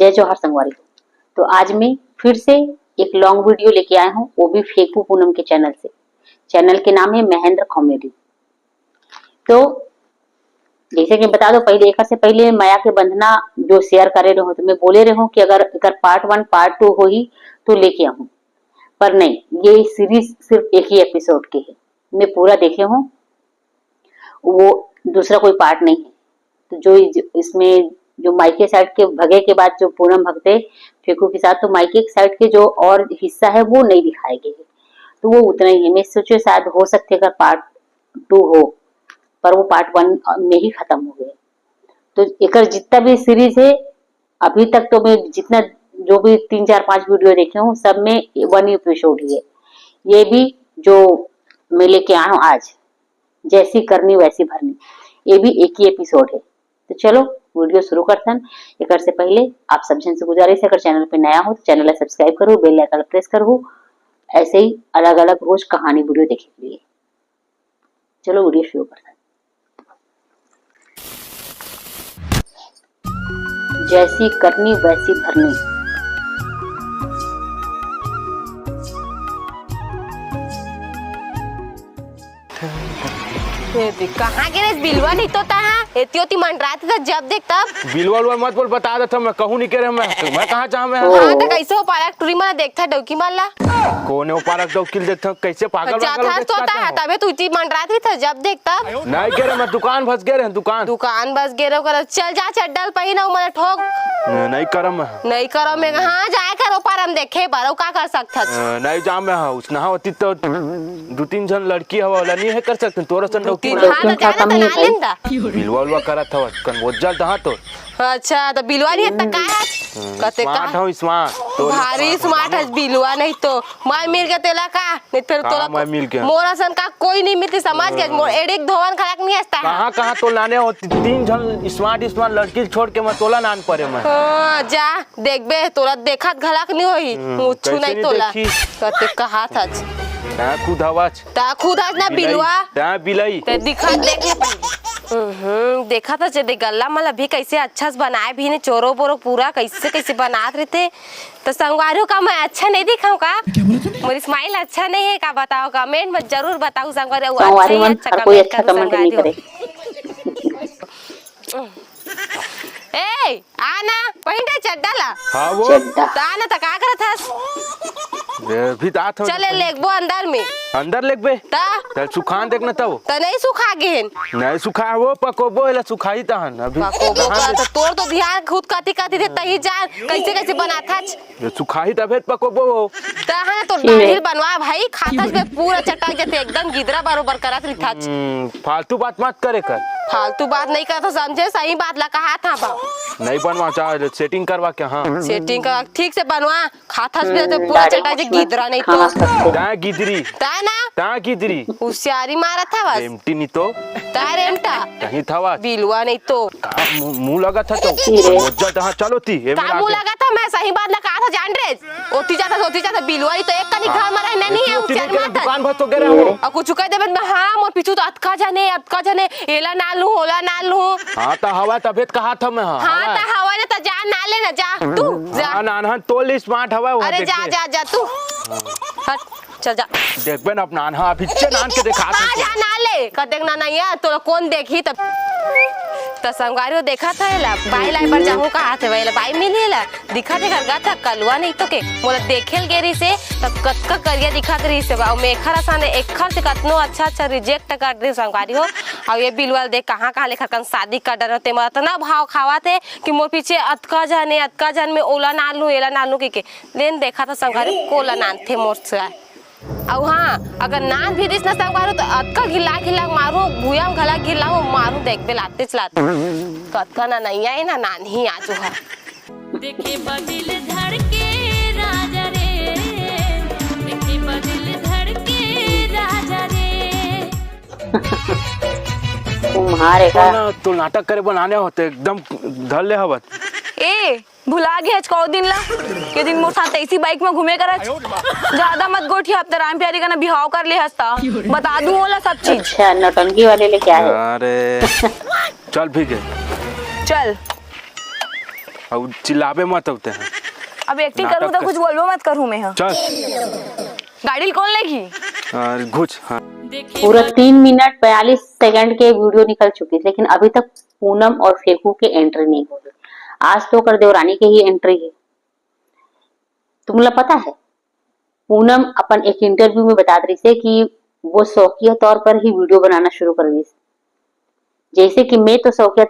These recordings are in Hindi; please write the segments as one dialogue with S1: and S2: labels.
S1: जय जोहार संगवारी। तो आज मैं फिर से एक लॉन्ग वीडियो लेके आया हूँ, वो भी फेकू पूनम के चैनल से। चैनल के नाम है महेंद्र कॉमेडी। तो जैसे कि बता दो, पहले एक से पहले माया के बंधना जो शेयर करे रहो, तो मैं बोले रहो कि अगर पार्ट 1 पार्ट 2 हो ही तो लेके आऊं, पर नहीं, ये सीरीज सिर्फ एक ही एपिसोड के है। मैं पूरा देखे हूँ, वो दूसरा कोई पार्ट नहीं है। तो जो इसमें जो मायके साइड के भगे के बाद जो पूनम भगते फेकू के साथ, तो मायके साइड के जो और हिस्सा है वो नहीं दिखाए गए है, तो वो उतना ही है। मैं सोचे शायद हो सकते अगर पार्ट 2 हो, पर वो पार्ट 1 में ही खत्म हो गए। तो एक जितना भी सीरीज है अभी तक, तो मैं जितना जो भी 3 4 5 वीडियो देखे हूँ, सब में 1 एपिसोड ही है। ये भी जो मैं लेके आया हूँ आज, जैसी करनी वैसी भरनी, ये भी एक ही एपिसोड है। तो चलो वीडियो शुरू करते हैं। एक से पहले आप सब जन से गुजारिश है, अगर चैनल पे नया हो तो चैनल सब्सक्राइब करो, बेल आइकन प्रेस करो, ऐसे ही अलग अलग रोज कहानी वीडियो देखने के लिए। चलो वीडियो शुरू करते हैं। जैसी करनी वैसी भरनी।
S2: कहाँ गिरे बिलवा नहीं तो एती होती मंडराती था जब देख तब।
S3: बिलवा मत बोल, बता देता मैं कहूँ नहीं कह रहा मैं कहाँ चाह मैं।
S2: हाँ तो कैसे हो पारक टूरी में देखता डौकी मारला
S3: कोने वो पारक डौकी देखता कैसे पागल
S2: जाता तो है, तबे तू इतनी मंडराती था जब देख तब।
S3: नहीं कह रहा मैं, दुकान फंस गए दुकान
S2: बस गिरो कर चल जा चड्डल पही ना मैंने ठोक
S3: नहीं करम मैं,
S2: नहीं करो मैं। हाँ जाए करो पर हम देखे बारो का कर सकता
S3: नहीं जा मैं। हाँ उसना होती तो 2-3 जन लड़की हवा नहीं है कर सकते तोरा सन डौकी।
S2: हाँ तो जाना तो ना लेंदा
S3: बिलवा करा था कन वो जल दहा तो।
S2: अच्छा तो बिलवा नहीं है का कते का
S3: स्मार्ट हूं स्मार्ट तो
S2: भारी स्मार्ट है बिलवा नहीं तो मैं मिल के तेला का नहीं फिर तोला
S3: मैं मिल के
S2: मोरा सन का कोई नहीं मिलती समझ के मोर एडिक धोवन खड़क नहीं हस्ता
S3: कहां तो लाने होती 3 जन स्मार्ट लड़की छोड़ के मैं तोला नान पड़े मैं।
S2: हां जा देखबे तोला देखत घलक नहीं होई मुछु नहीं तोला कते कहा था
S3: ता खुद आवाज
S2: ना बिलवा
S3: ता बिलाई
S2: ते दिखा देख देखा था जे गल्ला मला भी कैसे अच्छा से बनाए भी ने चोरो बोरो पूरा कैसे बनात रहते। तो संगवारियों का मैं अच्छा नहीं दिखाऊं का, मेरी स्माइल अच्छा नहीं है का, बताओ कमेंट में जरूर बताओ संगवारियों अच्छा कमेंट करो। ए आना पहिंडे चड्डाला।
S3: हां वो
S2: ताना त का करत हस
S3: भी दात हो
S2: चले लेगबो अंदर
S3: लेगबे
S2: ता
S3: चल सुखान देखना तब
S2: त नहीं सुखा गेन
S3: नहीं सुखा वो पकोबो एला सुखाई तहन अभी
S2: पकोबो का तो तोर तो ध्यान खुद काती देता ही जान कैसे बनाता
S3: ये सुखाई तबे पकोबो
S2: तहन तो दाढ़ी बनवा भाई खातस में पूरा चटा जते एकदम गिदरा बरोबर करत रिथा।
S3: फालतू बात मत करे कर,
S2: फालतू बात नहीं करता समझे, सही बात ला कहा था बा
S3: नहीं बनवा चाहे सेटिंग करवा के। हाँ
S2: सेटिंग का ठीक से बनवा खातस में तो पूरा चटा जे गिदरा नहीं तो
S3: ता गिदरी ता गिदरी
S2: होशियारी मारा था बस
S3: एम्प्टी नहीं तो
S2: तारेमटा
S3: कहीं था बस
S2: बिलवा नहीं तो
S3: मुंह लगा था तो मज्जा तहां चलो थी ये मेरा
S2: मुंह लगा था। मैं सही बात ना कहा था जान रे ओती जाता बिलवा तो एक कनी घर में रहना नहीं है होशियारी मार
S3: दुकान भर तो गे रहा हूं
S2: और कुछ कह देबे मैं। हां मोर पीछू तो अतका जाने एला ना लूं होला ना लूं।
S3: हां त हवा तबियत कहा था मैं।
S2: हां त हवा ने त जा ना ले ना जा तू जा
S3: ना तो स्मार्ट हवा
S2: अरे जा तू हट चल जा
S3: देखबे ना अपना हां पीछे नान के दिखा
S2: हां जा ना ले क देखना नहीं है तो कौन देखी तब त संगवारियो देखा था ला बाई लाई पर जाहू कहा थे वेला बाई मिलेला दिखा थे घर गा था कलवा नहीं तो के मोला देखेल गेरी से तब कतका करिया दिखात रही से बा में खरा साने एक खर से कतनो अच्छा रिजेक्ट कर दे संगवारियो। और ये बिलवाल देख कहां लेखा कन शादी कर डरते मत ना भाव खावा थे कि मोर पीछे अतका जान में ओला नाल लू एला नाल लू के लेन देखा था संगवारी कोला नान थे मोर से। और हाँ अगर नान भी दिस ना संगवारो तो अतका गिला मारो भूयाम घला गिलाओ मारू देख बे लाते चलाते कतका ना नहीं आई ना नान ही आजू है
S4: देखे बदिल धड़के राजा रे देखे बदिल धड़के राजा रे
S1: तुम्हारे का
S3: तो नाटक करे बनाने होते एकदम धर ले हवत
S5: ए भुला गए कौ दिन ला के दिन मोर साथ ऐसी बाइक में घूमे कर ज्यादा मत गोठी अब राम प्यारी का ना बिहाव कर ले हस्ता बता दूं होला सब चीज।
S1: अच्छा नौटंकी वाले ले क्या है?
S3: अरे चल भी गए
S5: चल
S3: अब चिल्लावे मत होते हैं।
S5: अब एक्टिंग
S3: नाटक
S5: करूँ तो
S3: कर।
S5: कुछ बोलबो मत करूँ मैं। हाँ
S3: चल
S5: गाड़ी कौन लेगी?
S3: घुस। हाँ
S4: देखे
S1: पूरा 3 मिनट 42 सेकंड के वीडियो निकल चुकी है, लेकिन अभी तक पूनम और फेकू के एंट्री नहीं हो रही। आज तो कर देवरानी के ही एंट्री है। तुम्हें पता है पूनम अपन एक इंटरव्यू में बता रही थी कि वो शौकिया तौर पर ही वीडियो बनाना शुरू कर दी। जैसे कि मैं तो शौकिया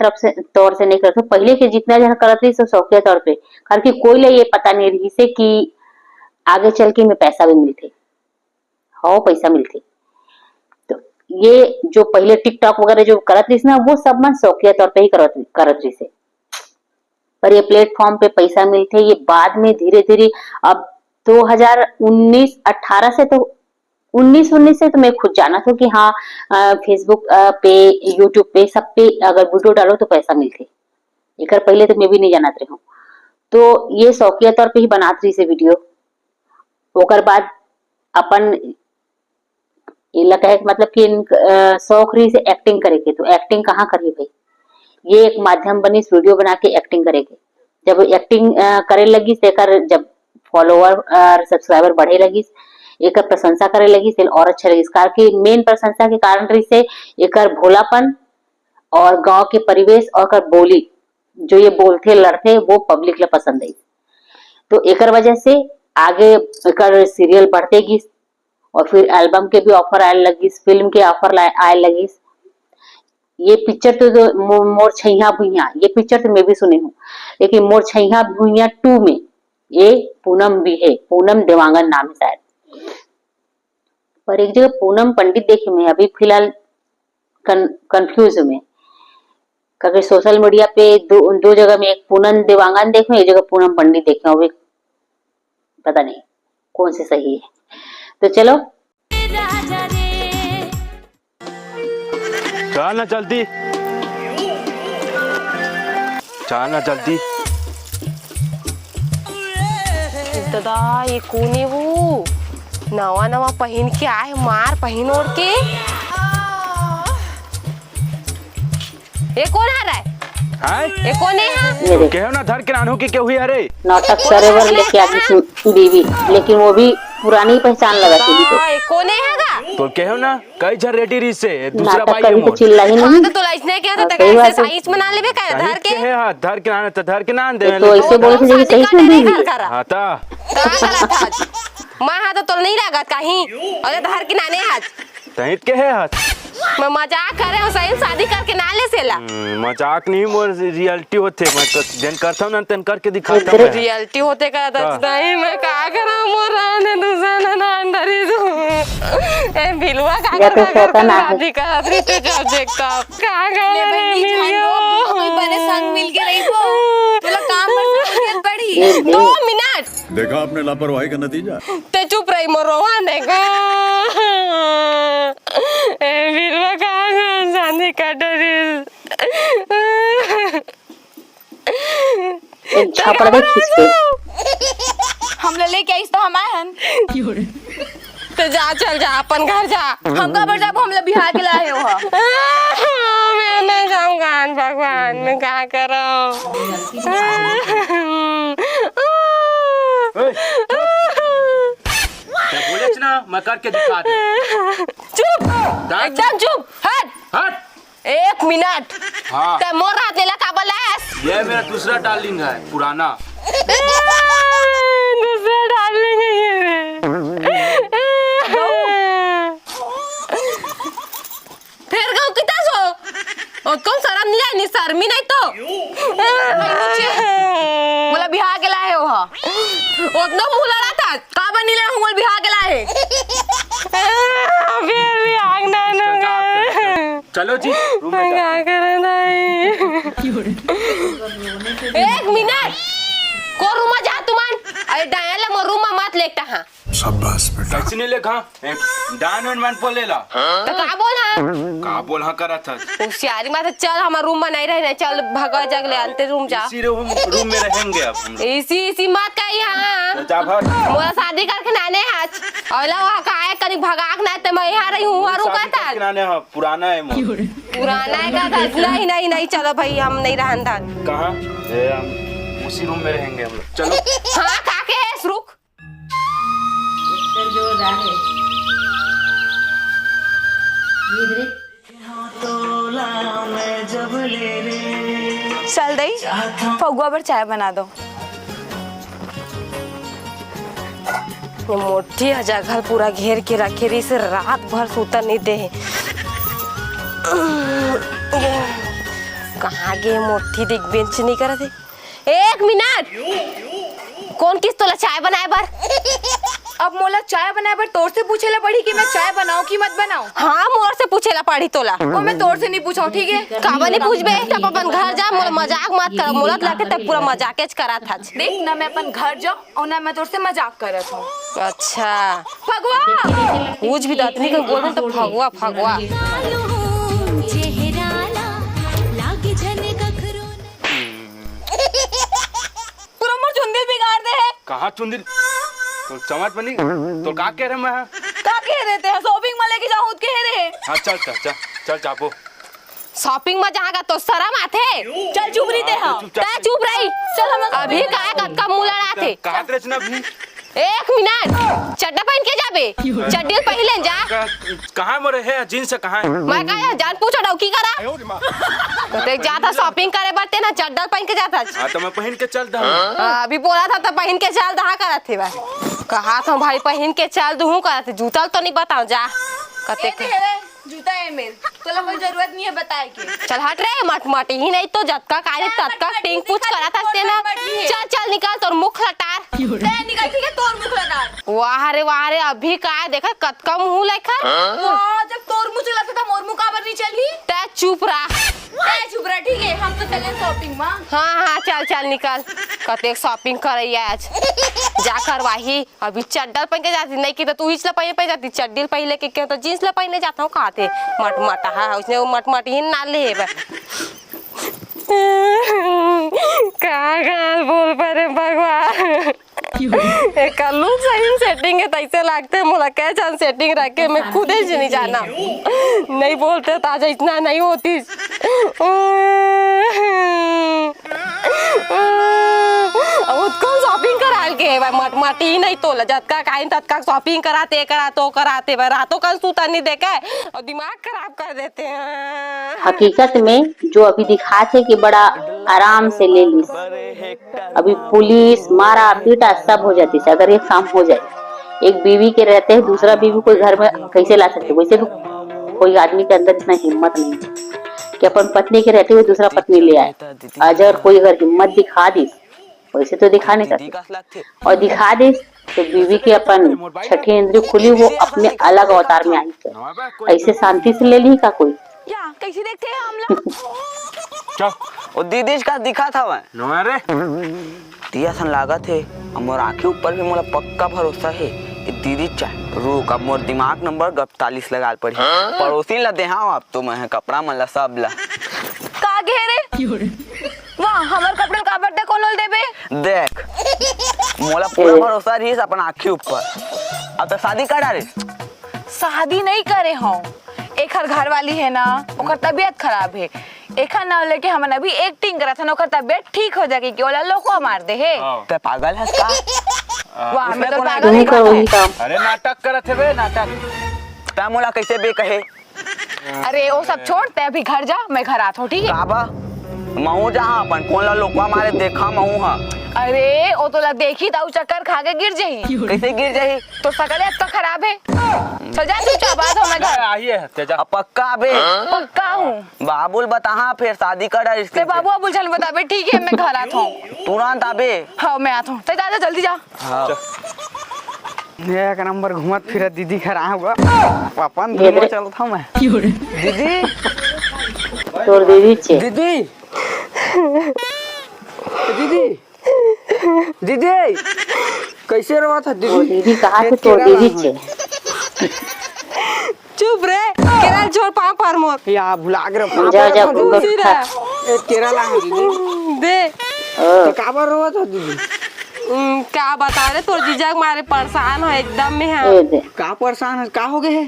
S1: तौर से नहीं करती, पहले के जितना जन करती थी शौकिया तौर पे करके कोई ये पता नहीं रही से कि आगे चल के मैं पैसा भी मिलते हो पैसा मिलते। तो ये जो पहले टिकटॉक वगैरह जो करत रही ना वो सब मन शौकिया तौर पे ही करत रही से, पर ये प्लेटफॉर्म पे पैसा मिलते ये बाद में धीरे धीरे। अब 2019-18 से तो 19 से तो मैं खुद जाना था कि हाँ फेसबुक पे यूट्यूब पे सब पे अगर वीडियो डालो तो पैसा मिलते। एक पहले तो मैं भी नहीं जानत रही हूँ। तो ये शौकिया तौर पे ही बनात रही से वीडियो। ओकर बाद अपन ये लगा है मतलब कि शौक रही से एक्टिंग करेगी, तो एक्टिंग कहाँ करी भाई, ये एक माध्यम बनी वीडियो बना के एक्टिंग करेगी। जब एक्टिंग करे लगी जब फॉलोअर और सब्सक्राइबर बढ़े लगी एक प्रशंसा करे लगी से और अच्छा लगी। कार की मेन प्रशंसा के कारण रही से एक भोलापन और गांव के परिवेश और कर बोली जो ये बोलते लड़ते वो पब्लिक ला पसंद आई। तो एक वजह से आगे एक सीरियल बढ़ते गी और फिर एल्बम के भी ऑफर आए लगी, फिल्म के ऑफर आए लगी। ये पिक्चर तो मोर छैया भुइया ये पिक्चर तो मैं भी सुनी हूँ, लेकिन मोर छैया भुइया 2 में ये पूनम भी है, पूनम देवांगन नाम है शायद। पर एक जगह पूनम पंडित देखी मैं अभी फिलहाल कंफ्यूज हूँ मैं, क्योंकि सोशल मीडिया पे दो जगह में एक पूनम देवांगन देखूं एक जगह पूनम पंडित देखूं, अभी पता नहीं कौन सी सही है। तो चलो
S4: राजा रे
S3: चल ना जल्दी, चल ना जल्दी।
S2: दादा ये कौन है वो नवा नवा पहन के आए मार पहन ओढ़ के। ये कौन आ रहा है? ये कौन है?
S1: मेरे
S3: कहो ना धर के नानू की क्या हुई? अरे
S1: नाटक सरेवर लेके आती बीवी, लेकिन वो भी पुरानी पहचान लगा थी।
S2: ये कौन है?
S3: तो कहो ना कई झर रेडी रही से दूसरा
S1: नाटक
S3: भाई है
S1: कभी तो
S3: मोर।
S1: चिल्ला ही
S2: हाँ
S1: नहीं।
S2: तो तुला इसने क्या था
S1: सही बात
S2: कैसे
S1: है।
S2: साइज बना लेबे का धर के
S3: है हां धर के नान तो धर के नान दे।
S1: तो ऐसे बोल के सही में बीवी
S3: हां ता
S2: का गलत था मां हाथ तो नहीं लागत कहीं और धर के नाने हाथ
S3: तहित के है हाथ।
S2: मैं मजाक कर रहा हूं, सही शादी करके ना ले सेला।
S3: मजाक नहीं मोर रियलिटी होते मैं तो जन करता हूं ना तन करके दिखाता हूं।
S2: रियलिटी होते का दस नहीं मैं का करा मोर रहने दूसरा ना अंदर ही दो ए बिलवा का
S1: या तो शैतान आ
S2: शादी का अपनी तो जब देखता का
S5: ले
S2: कर
S5: बहनी जान कोई बने संग मिल के रही वो तुला काम पर पड़ी।
S1: ये
S2: 2 मिनट
S6: देखा आपने लापरवाही का नतीजा।
S2: ते चुप रही मोरवा ने का ए बिलवा का शादी का डरिल
S1: एक छापड़ दे खींच के।
S5: हम ले लेके आइस तो हम आए हन
S2: तो जा चल जा अपन घर जा।
S5: हम का बजा हम ले बिहार के लाए हो।
S2: मैं नहीं जाऊंगा भगवान मैं क्या करूं।
S3: बोले ना मैं करके दिखा दे।
S2: चुप एकदम चुप हट
S3: हट
S2: 1 मिनट।
S3: हाँ
S2: ते मोर हाथ ले का बलास
S3: ये मेरा दूसरा डार्लिंग है पुराना।
S2: दूसरा डार्लिंग है ये फिर गाँव कितना सो और कौन शर्म नहीं आई शर्मी नहीं तो
S5: बोला बिहार के लाए हो।
S2: उतना मुंह लड़ा था
S5: का बनी ले हम बिहार के लाए।
S2: फिर भी आगना न
S3: चलो जी रूम में
S2: क्या करे नहीं 1 मिनट को रूम में जा तुमान अरे डायला मो रूम में मत लेटा हां
S6: शाबाश बेटा।
S3: टैक्सी नहीं लेखा डान वन मन बोलेला
S2: तो का बोला
S3: का बोल हां करा था
S2: होशियारी मत चल हमारे रूम में नहीं रहना चल भगा जगले अंते रूम जा
S3: इसी रूम में रहेंगे अब हम लोग।
S2: इसी मत का यहां
S3: जा भाग
S2: मोरा शादी करके नाने आज औला वहां का है कनी भगाक ना ते मैं यहां रही हूं और का था
S3: किनारे हां पुराना है मोर।
S2: पुराना है का था नहीं चलो भाई हम नहीं रहन था
S3: कहां उसी रूम में रहेंगे हम लोग। चलो
S2: हाँ का के है रुक।
S5: चल दई फगुआ पर चाय बना दो।
S2: ये मोटी है जगह पूरा घेर के रखे रही से रात भर सूता नहीं दे। कहाँ गए मोटी दिख बेंच नहीं कर थे। एक मिनट कौन किस तोला चाय बनाए बार?
S5: अब मोला चाय बनाए पर तोर से पूछेला पड़ी कि मैं चाय बनाऊं कि मत बनाऊं।
S2: हाँ मोर से पूछेला पड़ी तोला।
S5: वो मैं तोर से नहीं पूछा ठीक है।
S2: काबा नहीं पूछबे तब अपन घर जा। मोला मजाक मत कर। मोला लगे तब पूरा मजाकेच करा था।
S5: देख ना मैं अपन घर जाऊं और ना मैं तोर से मजाक करत हूँ।
S2: अच्छा
S5: फगुआ
S2: पूछ भी आदमी को बोल तो फगुआ फगुआ।
S5: पूरा मोर चुंदी बिगाड़ दे है।
S3: कहाँ चुंदिल तो चमच बनी तो का कह रहे मैं?
S5: का कह रहे थे शॉपिंग में लेके जाऊं कह रहे।
S3: हाँ चल चल चल चल चापो।
S2: शॉपिंग में जाएगा तो शर्म आथे।
S5: चल चुप रही थे हाँ।
S2: चुप रही।
S5: चल हम
S2: अभी का कतका मुंह लड़ाथे।
S3: कहाँ रचना भी?
S2: एक मिनट चड्डा पहन के जाबे। चड्डी पहले जा।
S3: कहाँ मरे है जींस कहाँ है?
S2: मैं कहा जान पूछो डौकी करा तो ते जाता शॉपिंग करे बरते ना चड्डा पहन के जाता।
S3: हाँ तो मैं पहन के चल दा।
S2: अभी बोला था तो पहन के चल दहा करा थे भाई। कहा था भाई पहन के चल दूं करा थे। जूता तो नहीं बताओ जा कते
S5: जूता है मेरे तो कोई जरूरत नहीं है बताए के।
S2: चल हट रे मट मट ही नहीं तो जतका काले ततका टिंग पूछ करा था ना। चल चल निकाल तोर मुख लटार।
S5: निकाल ठीक है तोर मुख लटार।
S2: वाह रे अभी का देखा कतका मुंह लेखा।
S5: वाह जब तोर मुंह चलाता था मोर मुंह का नहीं चली।
S2: ते चुप रहा।
S5: चुप रहा ठीक है हम तो चले शॉपिंग में।
S2: हाँ चल चल निकल कते शॉपिंग करे आज जाकर वाही। अभी चड्डल पहन के जाती नहीं की तो तू इसला पहन जाती। चड्डील पहले के क्यों तो जींस ला पहने जाता हूँ कहा थे मट मट। हाँ उसने वो मट मट ही ना ले कहाँ बोल पा भगवान। कल्लू सही सेटिंग है तैसे लगते है मोला क्या जान सेटिंग रख के मैं खुद ही नहीं जाना। नहीं बोलते ताजा इतना नहीं होती। कौन शॉपिंग करा के भाई मट मट ही नहीं तो जतका काइन ततका शॉपिंग कराते भाई रातों कल सूता नहीं देखे और दिमाग खराब कर देते हैं।
S1: हकीकत में जो अभी दिखाते कि बड़ा आराम से ले ली। अभी पुलिस मारा पीटा सब हो जाती है अगर एक काम हो जाए। एक बीवी के रहते हैं दूसरा बीवी कोई घर में कैसे ला सकते। वैसे भी कोई आदमी के अंदर इतना हिम्मत नहीं कि अपन पत्नी के रहते हुए दूसरा पत्नी ले आए। अगर कोई अगर हिम्मत दिखा दी वैसे तो दिखा नहीं सकते और दिखा दे तो बीवी की अपन छठी इंद्री खुली वो अपने अलग अवतार में आई। ऐसे शांति से ले ली का कोई
S5: क्या कैसे देखते हैं हम लोग।
S3: चल
S7: और दीदी का दिखा था वह
S3: नो रे
S7: दिया सन लागत है। अब मोर आँखें ऊपर भी मोला पक्का भरोसा है कि दीदी चाह रुक। अब मोर दिमाग नंबर 41 लगा पड़ी। पड़ोसी ला दे हाँ अब तो मैं कपड़ा मन ला सब ला
S5: का घेरे वाह हमार कपड़े का बर्थडे कौन देबे।
S7: देख मोला पूरा भरोसा रही अपन आँखें ऊपर। अब तो शादी कर डाले।
S5: शादी नहीं करे हो एक घर वाली है ना ओकर तबीयत खराब है। एक ना लेके हमन अभी एक्टिंग करा था ओकर तबीयत ठीक हो जाएगी कि ओला लोको मार दे है।
S7: ते पागल है का?
S5: वाह मैं तो पागल
S1: तुम
S5: नहीं
S1: का वही काम।
S3: अरे नाटक करत है बे नाटक।
S7: ता मोला कैसे बे कहे।
S5: अरे वो सब छोड़ ते अभी घर जा मैं घर आता हूँ ठीक है।
S7: काबा महू जहाँ अपन कौन ला लोकवा मारे देखा महू हाँ।
S5: अरे वो तो लग देखी ताऊ चक्कर खा के गिर जाही।
S7: कैसे गिर जाही
S5: तो सकल तो खराब है। चल जा तू चाबाद हो मैं घर
S3: आइए तेजा
S7: अब पक्का बे
S5: पक्का हूँ।
S7: बाबुल बता फिर शादी कर डाल इसके।
S5: ते बाबू अबुल चल बता बे ठीक है मैं घर आता हूँ।
S7: तुरंत आबे।
S5: हाँ मैं आता हूँ जा जल्दी जा।
S7: एक नंबर घूमत फिरत दीदी घर आ हुआ अपन
S1: दीदी।
S7: धूम चल था मैं। दीदी
S1: तोर दीदी छे
S7: दीदी दीदी दीदी कैसे रहा था
S1: वो
S7: दीदी।
S1: दीदी कहा कि तोर दीदी छे।
S2: चुप रे केरल छोड़ पाँव पर मोर
S7: या भुला गए
S1: जा जा
S2: दूसरी रा।
S7: केरला है दीदी
S2: दे
S7: तो काबर रहा था दीदी।
S2: क्या बता रहे तोर जीजा मारे परेशान है एकदम में है
S1: ये दे
S7: का परेशान है का हो गए है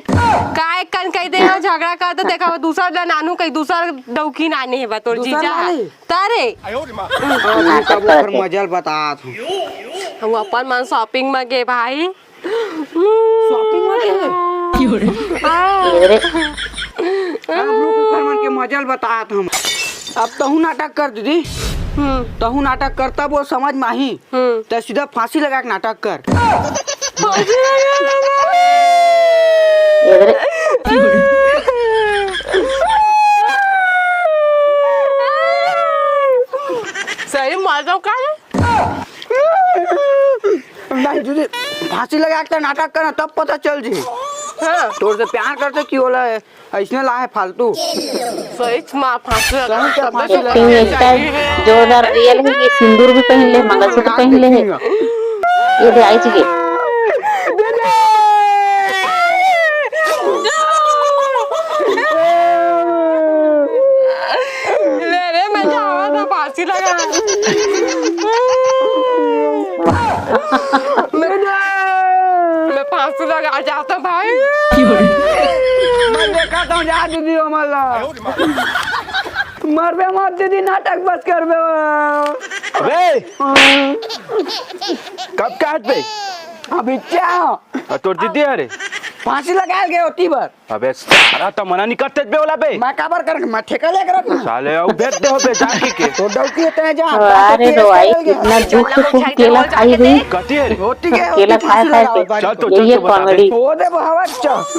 S2: काय कन कह दे हो झगड़ा कर तो देखा दूसरा नानू कहीं दूसरा डौकी नानी है तोर
S7: दूसरा
S2: जीजा
S7: नानी?
S2: तारे
S1: नाटक करत है।
S7: मजल बता
S2: हम अपन मन शॉपिंग में गए भाई
S7: शॉपिंग में
S1: ये रे
S7: के मजल बता हम अब तहु नाटक कर दीदी तहु नाटक करता वो समझ माही तो सीधा फांसी लगा के नाटक कर
S1: ये रे
S2: सही मजा का
S7: नहीं दीदी फांसी लगा के नाटक करना तब पता चल जी
S2: हाँ
S7: तोर से प्यार करते क्यों होला है ऐसने ला है फालतू
S2: सही माँ फांसी लगा
S1: एक्टिंग स्टाइल जोरदार रियल है। ये सिंदूर भी पहन ले मंगलसूत्र पहन ले है ये दे आई चीज़
S2: ले रे मैं जावा था फांसी लगा मैं फांसी लगा जाता भाई
S7: मैं देखा तो जा दीदी हमारा मरबे मत दीदी नाटक बस कर बे
S3: अबे कब काट पे
S7: अभी क्या
S3: तोर दीदी अरे
S7: फांसी लगा गए होती बार
S3: अबे सारा तो मना नहीं करते बे वाला बे
S7: मैं काबर कर मैं ठेका लेकर रखना
S3: साले आओ बैठ दे हो बे जाके के
S7: तो डौकी तय जा
S1: अरे रो आई कितना दुख से खूब केला खाई हुई
S3: कती है रे
S7: होती के
S1: केला खाए खाए के
S3: चल तो
S1: यही है
S3: बता दे
S1: कॉमेडी
S7: हो दे बहावा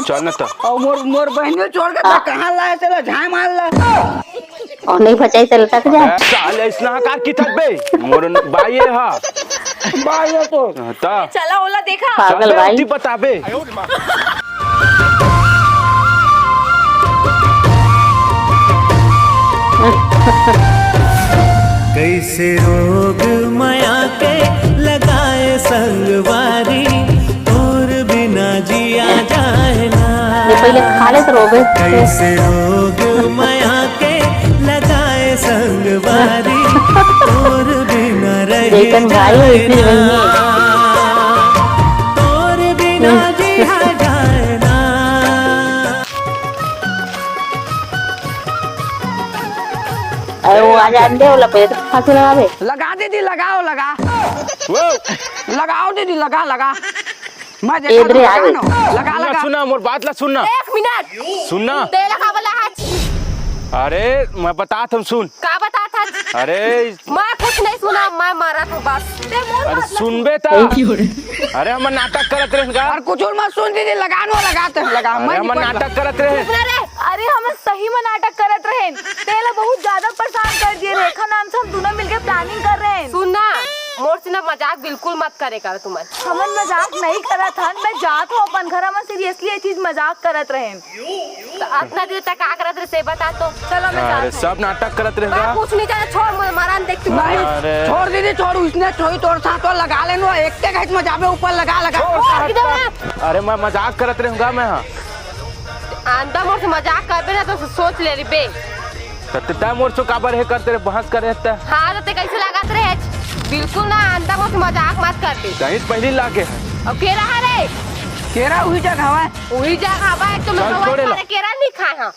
S3: चल ना तो
S7: और मोर मोर बहनियों छोड़ के तो कहां लाए चला झाय मार ला
S1: और नहीं बचाई तो लटक जाए
S3: साले इसना कार की थक बे मोर बाई है हां
S7: बाय तो
S3: ता
S5: चला ओला देखा
S1: पागल भाई
S3: ती बता बे
S8: कैसे रोग माया के लगाए संगवारी और बिना जिया जाए ना
S1: ये पहले खा ले तो रोबे
S8: कैसे रोग माया के लगाए संगवारी और बिना रहे
S1: लेकिन भाई
S8: जाए
S1: इतनी
S8: ना
S1: नहीं है
S8: और बिना जिया जाए ना
S1: अरे वो आ जाते हो लपे तो फांसी लगा बे
S7: लगा दीदी लगाओ लगा
S3: वो
S7: लगाओ दीदी लगा लगा मैं
S1: इधर
S7: देखा
S1: आ गई।
S7: लगा
S3: सुनना
S7: लगा
S3: सुना मोर बात ला सुनना
S2: एक मिनट
S3: सुनना
S2: तेरा का बोला है
S3: अरे मैं बता तुम सुन
S2: का बता था
S3: अरे
S2: मैं कुछ नहीं सुना मैं मारा था बस
S3: अरे सुनबे ता अरे हम नाटक करत रहे का
S7: और कुछ और मत सुन दीदी लगानो लगाते हैं लगा
S3: अरे हम नाटक करत रहे
S5: अरे हम सही में नाटक करत रहे तेला बहुत ज्यादा परेशान कर दिए रेखा नाम से हम दोनों मिलके प्लानिंग कर रहे हैं
S2: सुनना मोर से ना मजाक बिल्कुल मत करे कर तुम
S5: हमन मजाक नहीं करत हन मैं जात हूँ अपन घर में सीरियसली ये चीज मजाक करत रहे
S2: इतना देर तक का करत रहे से बता तो
S5: चलो मैं
S3: अरे
S5: जात
S3: सब नाटक करत रहे
S2: मैं
S3: का
S2: कुछ नहीं जाना छोड़ मरान देख तू
S7: नहीं
S3: अरे।
S7: छोड़ दीदी छोड़ इसने छोड़ी तोर साथ तो लगा लेनो एक के घाट में जाबे ऊपर लगा लगा
S3: अरे मैं मजाक करत रहूंगा मैं हाँ
S2: आंदा मोर से मजाक करबे ना तो सोच ले री बे
S3: सत्ता मोर सो काबर है करते रहे बहस कर रहता
S2: हाँ तो ते कैसे लागत रहे बिल्कुल ना आंदा मोर से मजाक मत करते
S3: कहीं पहली लाके
S2: अब के रहा रे
S7: केरा हुई जगह है
S2: वही जगह बा एक तो मैं
S3: चल, छोड़े ला।
S2: सारे केरा नहीं खाए हां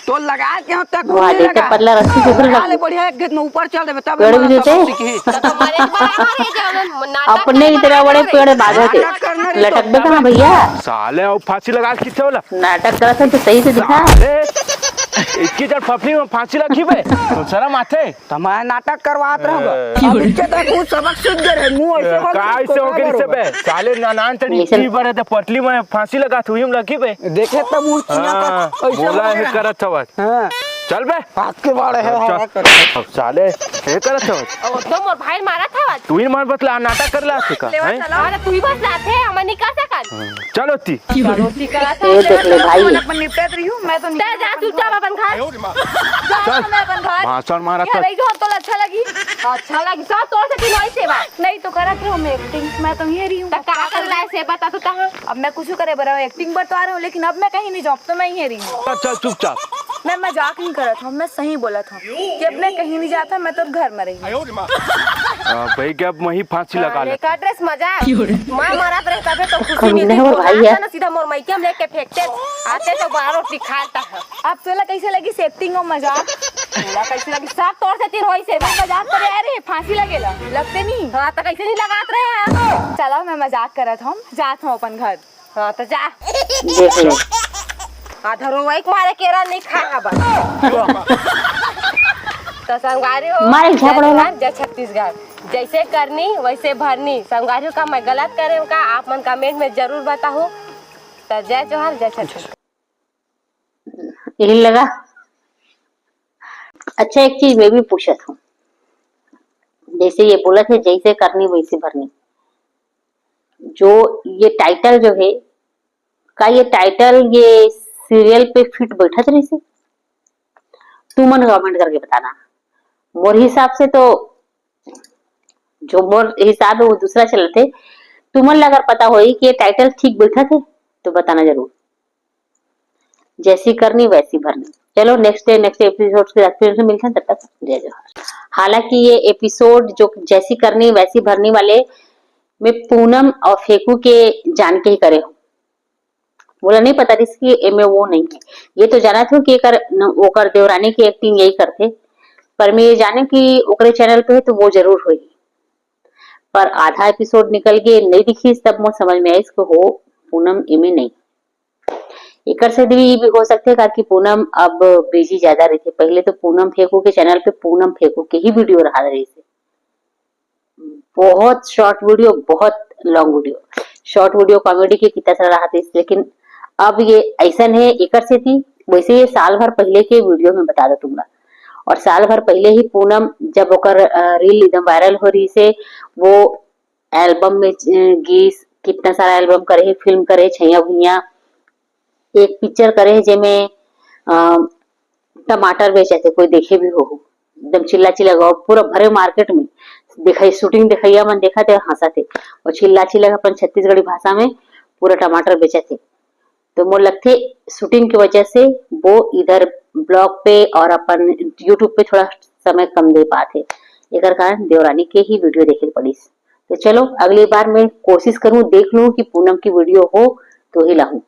S7: तो लगा के हम तक
S1: वो आ देते पतला रस्सी दूसरी
S7: लगा
S1: लगा
S7: ले बढ़िया एक गेट में ऊपर चल देबे तब
S1: पेड़ भी देते
S2: तो हमारे बारे जो नाटक
S1: अपने इतना बड़े पेड़ बांधे थे लटक बे कहाँ भैया
S3: साले और फांसी लगा के किथे होला
S1: नाटक करत है तो सही से दिखा
S3: अरे इक्की जड़ फफली में फांसी रखी बे तो शर्म आते
S7: तो मैं नाटक करवात रहूंगा अब इनके तक कुछ सबक सीख गए रहे मुंह ऐसे बोल
S3: काय से हो गई से बे साले नानान तड़ी
S1: ऐसे-
S3: की बार है पटली में फांसी लगा थी हम लगी बे
S7: देखे तो मुंह चिना
S3: हाँ,
S7: तक ऐसे
S3: बोला है
S7: बोलेगा।
S3: करत हवत
S7: हाँ
S3: चल बे
S7: हाथ के बाड़े है
S3: चल। अब साले ये करत हवत
S2: और तो मोर भाई मारा था
S3: तू ही मार बतला नाटक कर ला का हैं
S2: अरे तू ही बस लाते हम नहीं कर सकत
S3: चलो ती
S2: रोटी करा था
S1: ये देख ले भाई
S5: अपन निपटत रही हूँ मैं तो
S2: ते जा चुपचाप अपन घर
S5: जा मैं अपन घर
S3: भाषण मारा
S5: क्या
S3: था
S5: रही जो तो अच्छा लगी
S2: अच्छा लगी सब तोड़ से नहीं सेवा
S5: नहीं तो करत रहो मैं एक्टिंग मैं तो यही रही हूँ
S2: तो का कर रहा है से बता तो कहां
S5: अब मैं कुछ करे बरा एक्टिंग बता रहा हूँ लेकिन अब मैं कहीं नहीं जॉब तो मैं यही रही हूँ
S3: चल चुपचाप
S5: मैं मजाक नहीं करत हूँ मैं सही बोला था कि अब मैं कहीं नहीं जाता मैं तो घर में रही हूँ
S3: भाई क्या वही फांसी लगा ले।
S2: लेका ड्रेस मजाक मां मरत रहे तबे तो खुशी
S1: कम
S2: मिलती
S1: नहीं हो
S2: तो
S1: भाई यार।
S2: ना सीधा मोर माइके हम लेके फेंकते आते तो बाहर रोटी खाता है।
S5: अब तोला कैसे लगी सेफ्टिंग और मजाक?
S2: तोला कैसे लगी सात तोड़ से तीन होई से
S5: मजाक करे अरे फांसी लगेला लगते नहीं।
S2: हां तो कैसे नहीं लगात रहे हैं।
S5: चलो मैं मजाक करत हम जात हूं अपन घर।
S2: हां तो जा
S1: देख ले
S2: आधा रोवाई मारे केरा नहीं खा बस। तो संगारी हो
S1: मारे झापड़ वाला।
S2: जय छत्तीसगढ़ जैसे करनी वैसे भरनी। संगारियों का मैं गलत करे का आप मन कमेंट में जरूर बताओ। तो जय जोहार जय छत्तीसगढ़।
S1: यही लगा। अच्छा एक चीज मैं भी पूछत हूँ, जैसे ये बोला थे जैसे करनी वैसे भरनी, जो ये टाइटल जो है का ये टाइटल ये सीरियल पे फिट बैठत रही से? तू मन कमेंट करके बताना। मोर हिसाब से तो जो मोर हिसाब है वो दूसरा चलते। तुमन अगर पता होई कि ये टाइटल ठीक बैठा थे तो बताना जरूर। जैसी करनी वैसी भरनी। चलो नेक्स्ट एपिसोड के साथ फिर से मिलते हैं, तब तक जय जोहार। हालांकि ये एपिसोड जो जैसी करनी वैसी भरनी वाले में पूनम और फेकू के जान के ही करे हो, बोला नहीं पता इसकी में वो नहीं है। ये तो जाना था कि ओकर देवरानी की एक्टिंग यही करते, पर मैं ये जाने कि ओकरे चैनल पे है तो वो जरूर होगी। पर आधा एपिसोड निकल के नहीं दिखी तब मुझे समझ में आई इसको हो पूनम इमे नहीं। एकर से भी हो सकते हैं कि पूनम अब बिजी ज्यादा रही थी। पहले तो पूनम फेकू के चैनल पे पूनम फेकू के ही वीडियो रहा रही थी, बहुत शॉर्ट वीडियो बहुत long video. Short video comedy के कितना सारा रहा था, लेकिन अब ये ऐसा है एकर से थी वैसे ये साल भर पहले के वीडियो में बता दो तुमरा। और साल भर पहले ही पूनम जब ओकर रील एकदम वायरल हो रही से वो एल्बम में गीत कितना सारा एल्बम करे, फिल्म करे, छैया भुइया एक पिक्चर करे जेमें टमाटर बेचे थे, कोई देखे भी हो एकदम चिल्ला चिल्ला गाओ पूरा भरे मार्केट में दिखाई शूटिंग दिखाइया मन देखा थे हंसा थे और चिल्ला चिल्ला अपन छत्तीसगढ़ी भाषा में पूरा टमाटर बेचे थे। तो मुझे लगते शूटिंग की वजह से वो इधर ब्लॉग पे और अपन यूट्यूब पे थोड़ा समय कम दे पाते, एक कारण देवरानी के ही वीडियो देखे पड़ी। तो चलो अगली बार मैं कोशिश करूं देख लूं कि पूनम की वीडियो हो तो ही लाऊं।